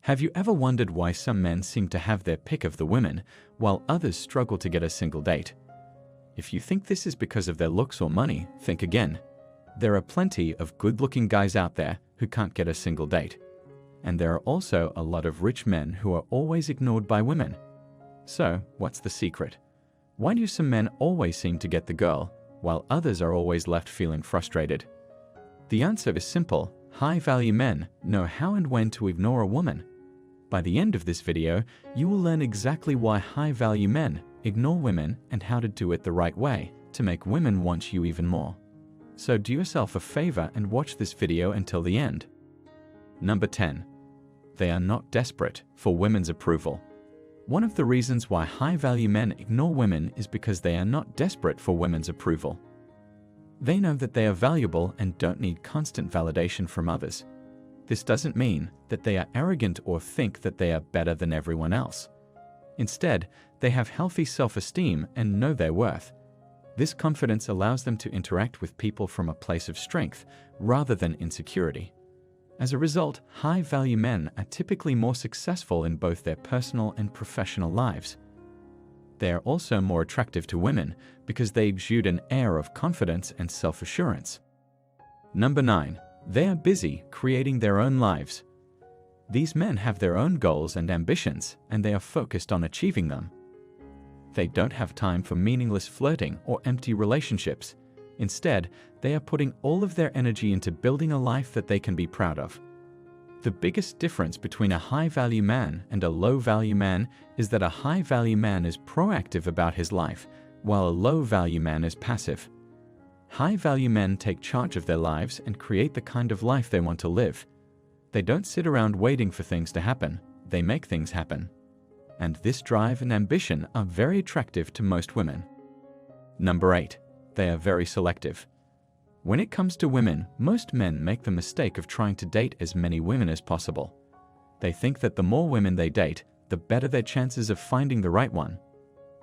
Have you ever wondered why some men seem to have their pick of the women, while others struggle to get a single date? If you think this is because of their looks or money, think again. There are plenty of good-looking guys out there who can't get a single date. And there are also a lot of rich men who are always ignored by women. So, what's the secret? Why do some men always seem to get the girl, while others are always left feeling frustrated? The answer is simple. High-value men know how and when to ignore a woman. By the end of this video, you will learn exactly why high-value men ignore women and how to do it the right way to make women want you even more. So do yourself a favor and watch this video until the end. Number 10. They are not desperate for women's approval. One of the reasons why high-value men ignore women is because they are not desperate for women's approval. They know that they are valuable and don't need constant validation from others. This doesn't mean that they are arrogant or think that they are better than everyone else. Instead, they have healthy self-esteem and know their worth. This confidence allows them to interact with people from a place of strength rather than insecurity. As a result, high-value men are typically more successful in both their personal and professional lives. They are also more attractive to women because they exude an air of confidence and self-assurance. Number 9. They are busy creating their own lives. These men have their own goals and ambitions, and they are focused on achieving them. They don't have time for meaningless flirting or empty relationships. Instead, they are putting all of their energy into building a life that they can be proud of. The biggest difference between a high-value man and a low-value man is that a high-value man is proactive about his life, while a low-value man is passive. High-value men take charge of their lives and create the kind of life they want to live. They don't sit around waiting for things to happen, they make things happen. And this drive and ambition are very attractive to most women. Number 8. They are very selective. When it comes to women, most men make the mistake of trying to date as many women as possible. They think that the more women they date, the better their chances of finding the right one.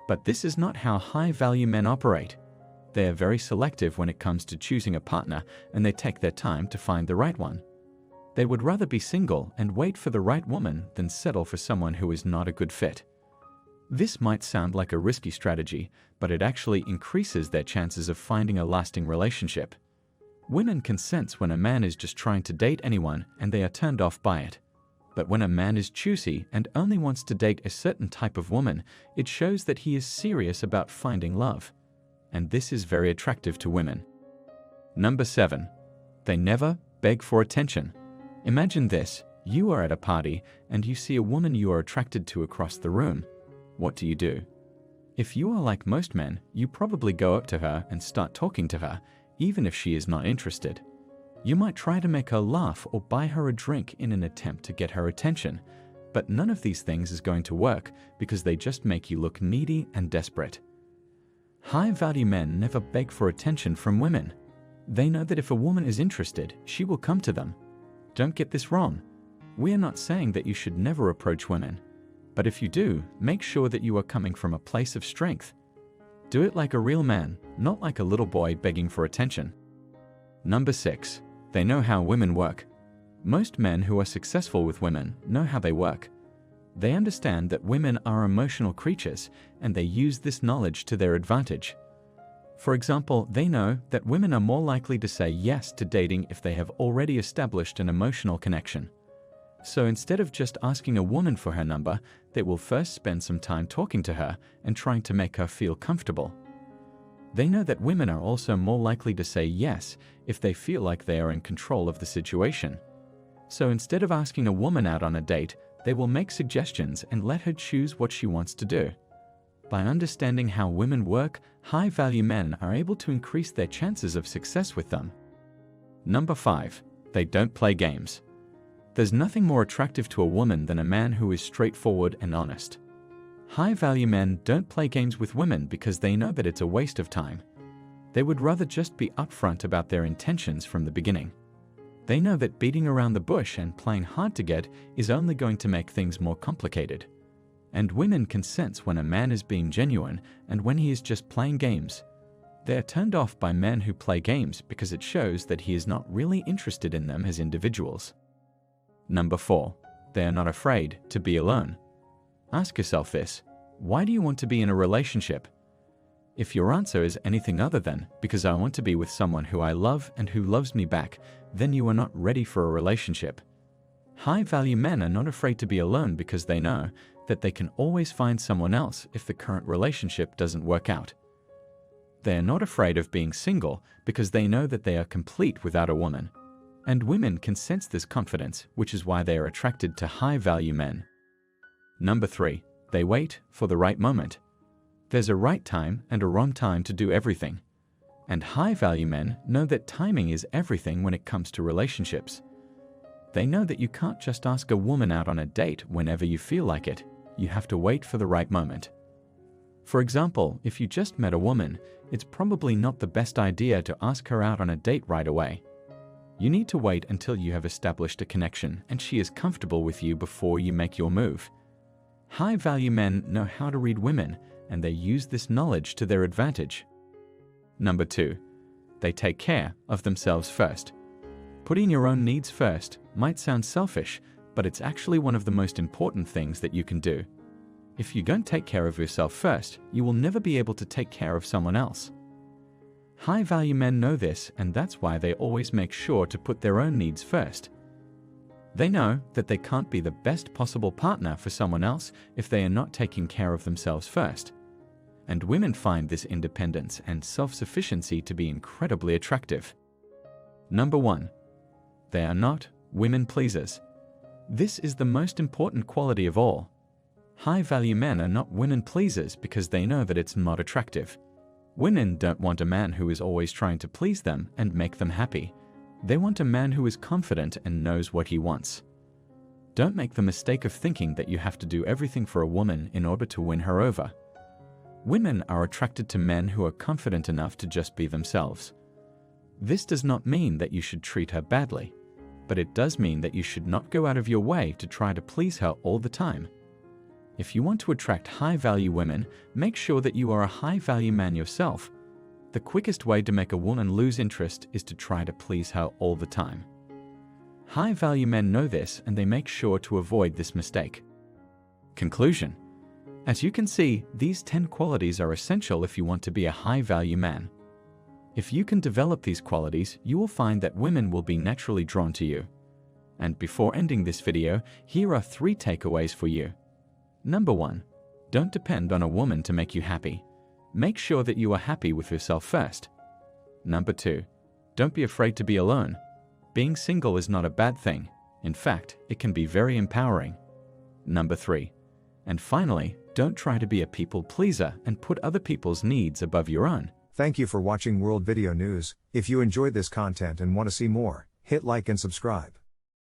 But this is not how high-value men operate. They are very selective when it comes to choosing a partner, and they take their time to find the right one. They would rather be single and wait for the right woman than settle for someone who is not a good fit. This might sound like a risky strategy, but it actually increases their chances of finding a lasting relationship. Women can sense when a man is just trying to date anyone and they are turned off by it. But when a man is choosy and only wants to date a certain type of woman, it shows that he is serious about finding love. And this is very attractive to women. Number 7. They never beg for attention. Imagine this. You are at a party and you see a woman you are attracted to across the room. What do? If you are like most men, you probably go up to her and start talking to her, even if she is not interested. You might try to make her laugh or buy her a drink in an attempt to get her attention, but none of these things is going to work because they just make you look needy and desperate. High-value men never beg for attention from women. They know that if a woman is interested, she will come to them. Don't get this wrong. We are not saying that you should never approach women. But if you do, make sure that you are coming from a place of strength. Do it like a real man, not like a little boy begging for attention. Number 6. They know how women work. Most men who are successful with women know how they work. They understand that women are emotional creatures, and they use this knowledge to their advantage. For example, they know that women are more likely to say yes to dating if they have already established an emotional connection. So instead of just asking a woman for her number, they will first spend some time talking to her and trying to make her feel comfortable. They know that women are also more likely to say yes if they feel like they are in control of the situation. So instead of asking a woman out on a date, they will make suggestions and let her choose what she wants to do. By understanding how women work, high-value men are able to increase their chances of success with them. Number 5. They don't play games. There's nothing more attractive to a woman than a man who is straightforward and honest. High-value men don't play games with women because they know that it's a waste of time. They would rather just be upfront about their intentions from the beginning. They know that beating around the bush and playing hard to get is only going to make things more complicated. And women can sense when a man is being genuine and when he is just playing games. They are turned off by men who play games because it shows that he is not really interested in them as individuals. Number 4. They are not afraid to be alone. Ask yourself this: why do you want to be in a relationship? If your answer is anything other than, because I want to be with someone who I love and who loves me back, then you are not ready for a relationship. High-value men are not afraid to be alone because they know that they can always find someone else if the current relationship doesn't work out. They are not afraid of being single because they know that they are complete without a woman. And women can sense this confidence, which is why they are attracted to high-value men. Number 3. They wait for the right moment. There's a right time and a wrong time to do everything. And high-value men know that timing is everything when it comes to relationships. They know that you can't just ask a woman out on a date whenever you feel like it. You have to wait for the right moment. For example, if you just met a woman, it's probably not the best idea to ask her out on a date right away. You need to wait until you have established a connection and she is comfortable with you before you make your move. High-value men know how to read women, and they use this knowledge to their advantage. Number 2. They take care of themselves first. Putting your own needs first might sound selfish, but it's actually one of the most important things that you can do. If you don't take care of yourself first, you will never be able to take care of someone else. High-value men know this, and that's why they always make sure to put their own needs first. They know that they can't be the best possible partner for someone else if they are not taking care of themselves first. And women find this independence and self-sufficiency to be incredibly attractive. Number 1. They are not women pleasers. This is the most important quality of all. High-value men are not women pleasers because they know that it's not attractive. Women don't want a man who is always trying to please them and make them happy. They want a man who is confident and knows what he wants. Don't make the mistake of thinking that you have to do everything for a woman in order to win her over. Women are attracted to men who are confident enough to just be themselves. This does not mean that you should treat her badly, but it does mean that you should not go out of your way to try to please her all the time. If you want to attract high-value women, make sure that you are a high-value man yourself. The quickest way to make a woman lose interest is to try to please her all the time. High-value men know this, and they make sure to avoid this mistake. Conclusion. As you can see, these 10 qualities are essential if you want to be a high-value man. If you can develop these qualities, you will find that women will be naturally drawn to you. And before ending this video, here are 3 takeaways for you. Number 1. Don't depend on a woman to make you happy. Make sure that you are happy with yourself first. Number 2. Don't be afraid to be alone. Being single is not a bad thing. In fact, it can be very empowering. Number 3. And finally, don't try to be a people pleaser and put other people's needs above your own. Thank you for watching World Video News. If you enjoyed this content and want to see more, hit like and subscribe.